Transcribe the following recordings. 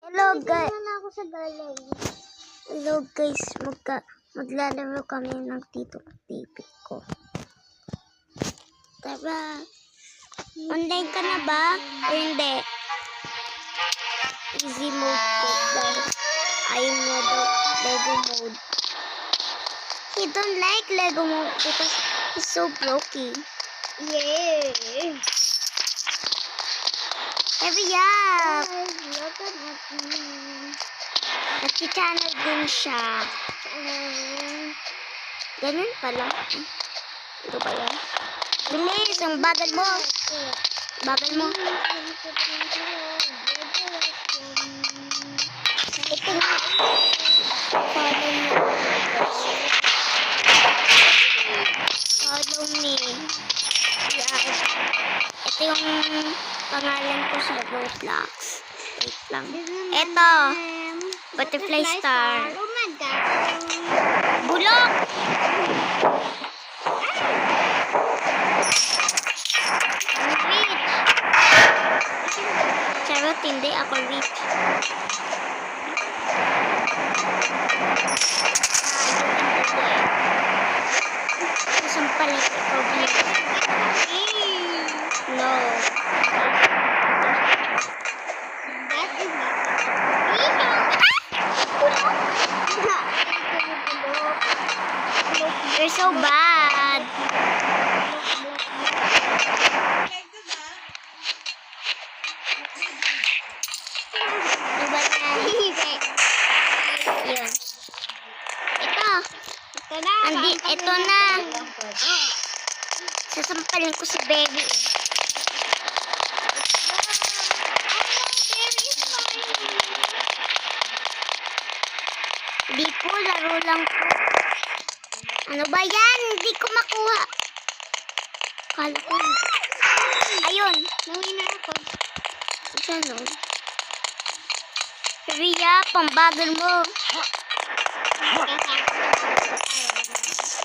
Hello guys. Ako sa gallery. Hello guys. Maglalaro kami ng Tito TV ko. Tara. Online ka na ba? O hindi? Easy mode ko guys. Ayaw niya daw Lego mode. He don't like Lego mode because he's so broken. Yeah. Hurry up! Guys, look at me. Nag-channel din siya. Ganun pala. Ito ba yan? Bilis! Ang bagal mo! Bagal mo. Ito nga. Follow me. Follow me. Yes. Ito yung pangalan ko sa Roblox. Wait lang. Ito. Butterfly star. Oh my God. Bulok! Rich. Charot, hindi ako rich. Isang palit ikaw rich. No. That is not. You're so bad. Diba na? Yun. Ito. Ito na. Sasampalin ko si Baby. Di po, laro lang po. Ano ba yan? Hindi ko makuha. Kala ko. Ayun. Nawi na ako. Saan o? Ria, pambagal mo.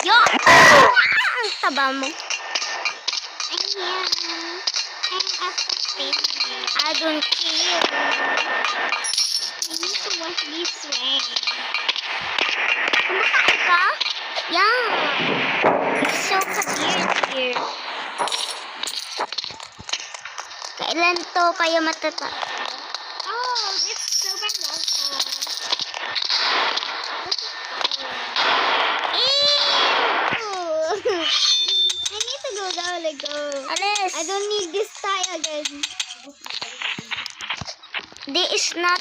Yo! Ang taba mo. I'm here. I'm after space. I don't care. I need to wash this way. Kumakain ka? Yeah. It's so weird here. Kailan to kayo matata? Oh, it's super local. I need to go down and go. Alis. I don't need this tie again. This is not